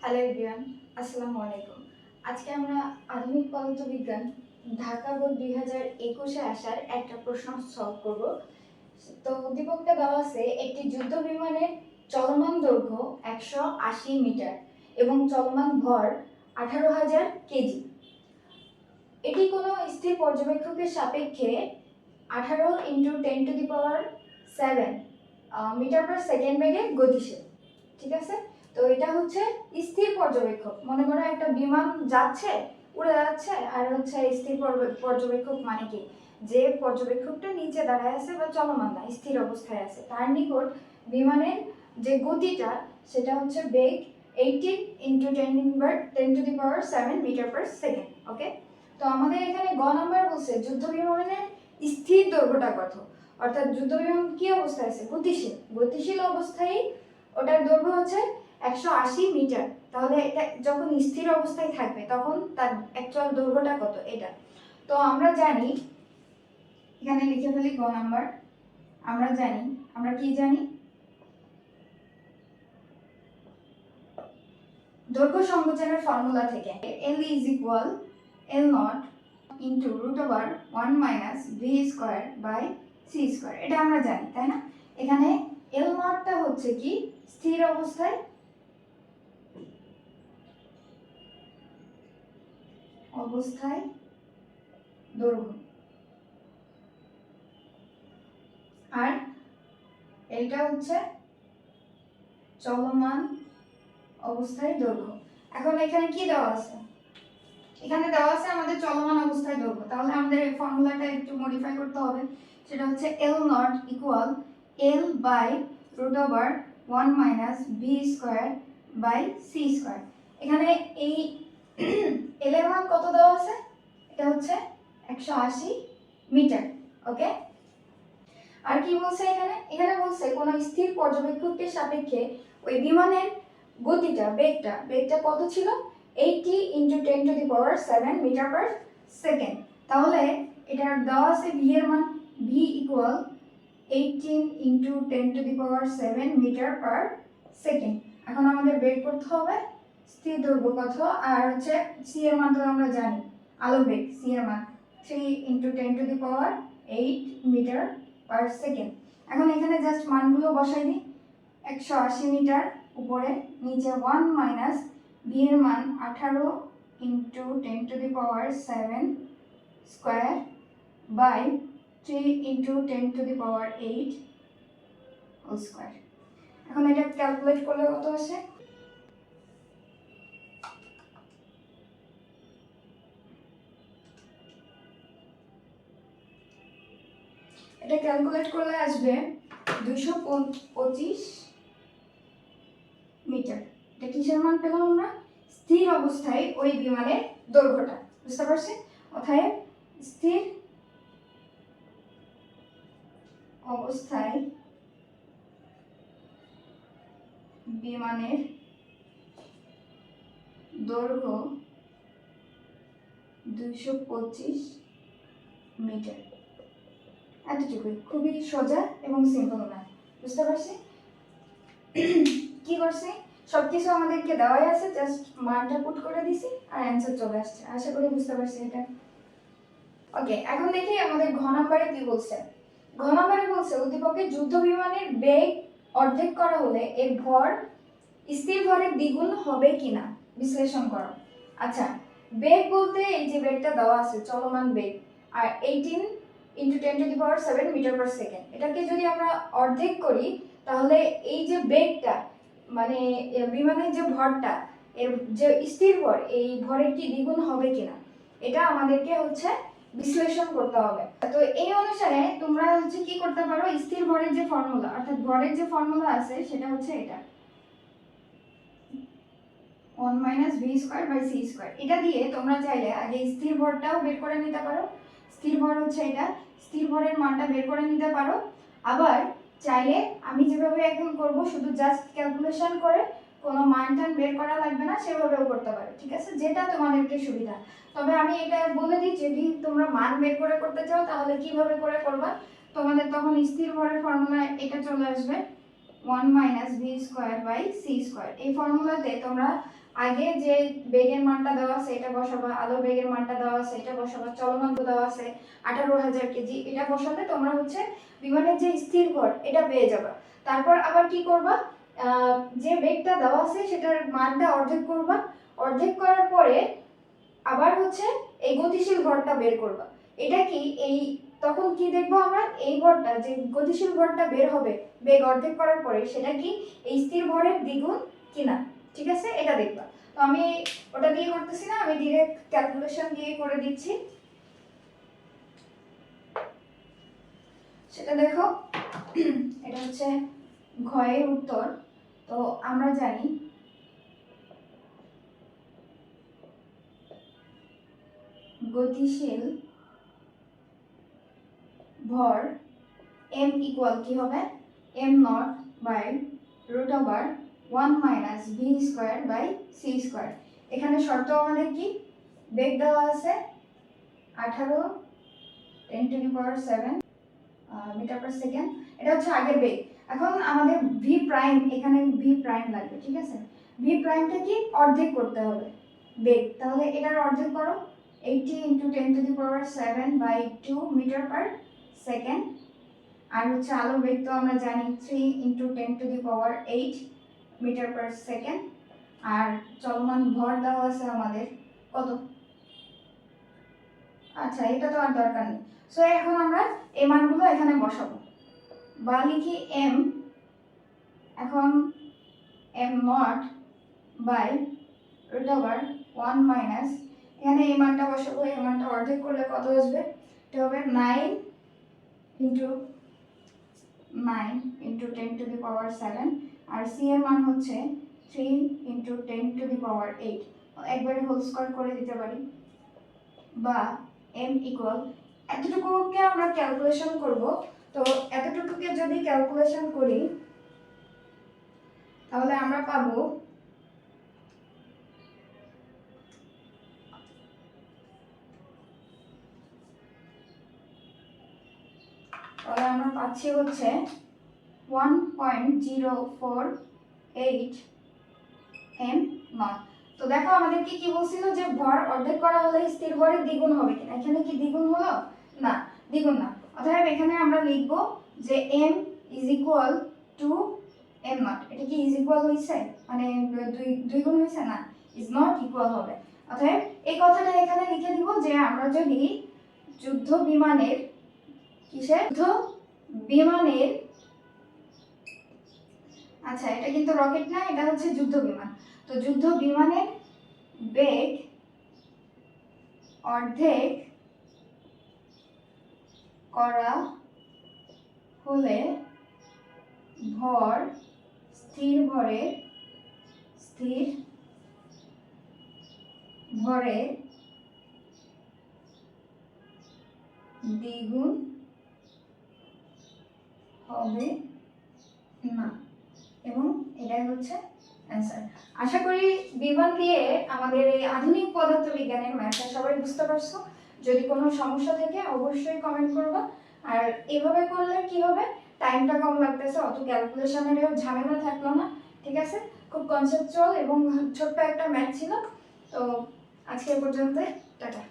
Hello everyone, আসসালামু আলাইকুম। আজকে আমরা আধুনিক পদার্থবিজ্ঞান ঢাকা বোর্ড 2021-এ আসার একটা প্রশ্ন সলভ করব। তো উদ্দীপকটা দেওয়া আছে, একটি যুদ্ধ বিমানের চলমান দৈর্ঘ্য 180 মিটার এবং চলমান ভর 18,000 কেজি। এটি কোনো স্থির পর্যবেক্ষকের সাপেক্ষে 18 × 10⁻⁷ মিটার পার সেকেন্ড বেগে গতিশীল। ঠিক আছে, তো এটা হচ্ছে স্থির পর্যবেক্ষক। মনে করো একটা বিমান যাচ্ছে, উড়ে যাচ্ছে, আর হচ্ছে স্থির পর্যবেক্ষক মানে কি, যে পর্যবেক্ষকটা নিচে দাঁড়ায় আছে বা চলমান না, স্থির অবস্থায় আছে, তার নিকট বিমানের যে গতিটা সেটা হচ্ছে বেগ 18 × 10⁻⁷ মিটার পার সেকেন্ড। ওকে, তো আমাদের এখানে গ নাম্বার বলছে যুদ্ধ বিমানের স্থির দৈর্ঘ্যটা কত, অর্থাৎ যুদ্ধ বিমান কি অবস্থায় আছে, গতিশীল অবস্থায় ওটার দৈর্ঘ্য হচ্ছে 180 মিটার। তাহলে এটা যখন স্থির অবস্থায় থাকবে তখন তার অ্যাকচুয়াল দৈর্ঘ্যটা কত, এটা তো আমরা জানি। এখানে লিখে ফেলি গ নাম্বার। আমরা কি জানি, দৈর্ঘ্য সংকোচনের ফর্মুলা থেকে L = L0 × √1 - v² / c²। এটা আমরা জানি, তাই না? এখানে L0টা হচ্ছে কি স্থির অবস্থায় দৈর্ঘ্য, আর এটা হচ্ছে চলমান অবস্থায় দৈর্ঘ্য। এখন এখানে কি দেওয়া আছে, এখানে দেওয়া আছে আমাদের চলমান অবস্থায় দৈর্ঘ্য, তাহলে আমাদের এই ফর্মুলাটা একটু মডিফাই করতে হবে। সেটা হচ্ছে L0 = L/√1 - v² / c²। এখানে এই L এর মান কত দেওয়া আছে, এটা হচ্ছে 180 মিটার। ওকে, আর কি বলছে এখানে বলছে কোন স্থির পর্যবেক্ষকের সাপেক্ষে ওই বিমানের গতিটা, বেগটা কত ছিল, 80 × 10⁻⁷ মিটার পার সেকেন্ড। তাহলে এটার দেওয়া আছে v এর মান, v = 18 × 10⁻⁷ মিটার পার সেকেন্ড। এখন আমাদের বের করতে হবে স্থির দৈর্ঘ্য কত, আর হচ্ছে c এর মান তো আমরা জানি, আলোক বেগ c এর মান 3 × 10⁸ মিটার পার সেকেন্ড। এখন এখানে জাস্ট মানগুলো বসাই দিই। 180 মিটার উপরে, নিচে 1 - v এর মান 18 × 10⁻⁷ স্কয়ার বাই 3 × 10⁸ হোল স্কয়ার। এখন এটা ক্যালকুলেট করলে কত আসে, এটা ক্যালকুলেট করলে আসবে 225 মিটার। এটা কিসের মান পেলাম আমরা, স্থির অবস্থায় ওই বিমানের দৈর্ঘ্যটা, বুঝতে পারছি? অতএব স্থির অবস্থায় বিমানের দৈর্ঘ্য 225 মিটার। এতটুকুই, খুবই সোজা এবং সিম্পল না, বুঝতে পারছি? কি করছি, সবকিছু আমাদেরকে দেওয়াই আছে, জাস্ট মানটা পুট করে দিছি আর অ্যান্সার চলে আসছে। আশা করি বুঝতে পারছি এটা। ওকে, এখন দেখি আমাদের ঘ নম্বরে কি বলছে। ঘ নম্বরে বলছে উদ্দীপকের যুদ্ধ বিমানের বেগ অর্ধেক করা হলে এর ভর স্থির ভরের দ্বিগুণ হবে কিনা বিশ্লেষণ করো। আচ্ছা, বেগ বলতে এই যে বেগটা দেওয়া আছে চলমান বেগ, আর 18 × 10⁻⁷ মিটার পার সেকেন্ড, এটাকে যদি আমরা অর্ধেক করি তাহলে এই যে বেগটা মানে বিমানের যে ভরটা, এর যে স্থির ভর, এই ভরের কি দ্বিগুণ হবে কিনা এটা আমাদেরকে হচ্ছে বিশ্লেষণ করতে হবে। তো এই অনুসারে তোমরা হচ্ছে কি করতে পারো, স্থির ভরের যে ফর্মুলা, অর্থাৎ ভরের যে ফর্মুলা আছে সেটা হচ্ছে এটা 1 - v² / c²। এটা দিয়ে তোমরা চাইলে আগে স্থির ভরটাও বের করে নিতে পারো, স্থির ভর হচ্ছে এটা, স্থির ভরের মানটা বের করে নিতে পারো। আবার চাইলে আমি যেভাবে এখন করব, শুধু জাস্ট ক্যালকুলেশন করে কোনো মান টান বের করা লাগবে না, সেভাবেও করতে পারো, ঠিক আছে, যেটা তোমাদেরকে সুবিধা। তবে আমি এটা বলে দিই, যদি তোমরা মান বের করে করতে চাও তাহলে কিভাবে করে করবা, তোমাদের তখন স্থির ভরের ফর্মুলা এটা চলে আসবে 1 minus v square by c square. এই ফর্মুলাতে তোমরা আগে যে বেগের মানটা দেওয়া আছে এটা বসাবা, আলোর বেগের মানটা দেওয়া আছে এটা বসাবা, চলমান দেওয়া আছে 18,000 কেজি, এটা বসালে তোমরা হচ্ছে বিমানের যে স্থির ভর এটা পেয়ে যাবা। তারপর আবার কি করবা, যে বেগটা দেওয়া আছে সেটার মানটা অর্ধেক করবা, অর্ধেক করার পরে আবার হচ্ছে এই গতিশীল ভরটা বের করবা। এটা কি এই তখন কি দেখবো আমরা, এই ভরটা যে গতিশীল ভরটা বের হবে বেগ অর্ধেক করার পরে সেটা কি এই স্থির ভরের দ্বিগুণ কিনা, ঠিক আছে, এটা দেখবা। তো আমি ওটা দিয়ে করতেছি না, আমি ডিরেক্ট ক্যালকুলেশন দিয়ে করে দিচ্ছি। সেটা দেখো, এটা হচ্ছে ঘয়ের উত্তর। তো আমরা জানি গতিশীল ভর m ইকুয়াল কি হবে, m not by root over 1 minus v square by c square. এখানে শর্ত আমাদের কি, বেগ দেওয়া আছে 18 10⁻⁷ মিটার পার সেকেন্ড, এটা হচ্ছে আগের বেগ। এখন আমাদের ভি প্রাইম, এখানে ভি প্রাইম লাগবে, ঠিক আছে, ভি প্রাইমটা কি অর্ধেক করতে হবে বেগ, তাহলে এটার অর্ধেক করো 80 × 10⁻⁷/2 মিটার পার সেকেন্ড। আর হচ্ছে আলোর বেগ তো আমরা জানি 3 × 10⁸ মিটার পার সেকেন্ড। আর চলমান ভর দেওয়া আছে আমাদের কত, আচ্ছা এটা তো আর দরকার নেই। সো এখন আমরা এই মানগুলো এখানে বসাবো, বা লিখি m, এখন m not by root over 1 minus, এখানে এই মানটা বসাবো, এই মানটা অর্ধেক করলে কত আসবে, এটা হবে 9 × 10⁻⁷, আর c এর মান হচ্ছে 3 × 10⁸, একবারে হোল স্কয়ার করে দিতে পারি, বা m ইকুয়াল, এতটুকুকে আমরা ক্যালকুলেশন করব। তো এতটুকুকে যদি ক্যালকুলেশন করি তাহলে আমরা পাবো পাচ্ছি হচ্ছে 1.048 m নট। তো দেখো আমাদের কি বলছিল যে ভর অর্ধেক করা হলে স্থির ভরের দ্বিগুণ হবে কিনা, এখানে কি দ্বিগুণ হলো, না দ্বিগুণ না, অতএব এখানে আমরা লিখব যে m is equal to m not. এটা কি ইজ ইকুয়াল হইছে, মানে দুই গুণ হইছে না, ইজ নট ইকুয়াল হবে। অতএব এই কথাটা এখানে লিখে দিব যে আমরা যদি যুদ্ধ বিমানের আচ্ছা এটা কিন্তু রকেট না, এটা হচ্ছে যুদ্ধ বিমান, তো যুদ্ধ বিমানের বেগ অর্ধেক করা হলে ভর স্থির ভরের দ্বিগুণ হবে না, এবং এটাই হচ্ছে অ্যান্সার। আশা করি বিমান দিয়ে আমাদের এই আধুনিক পদার্থবিজ্ঞানের ম্যাথটা সবাই বুঝতে পারছো। যদি কোনো সমস্যা থাকে অবশ্যই কমেন্ট করবা। আর এভাবে করলে কি হবে, টাইমটা কম লাগতেছে, অত ক্যালকুলেশনেরও ঝামেলা থাকলো না, ঠিক আছে, খুব কনসেপচুয়াল এবং ছোট্ট একটা ম্যাথ ছিল। তো আজকে পর্যন্ত, টাটা।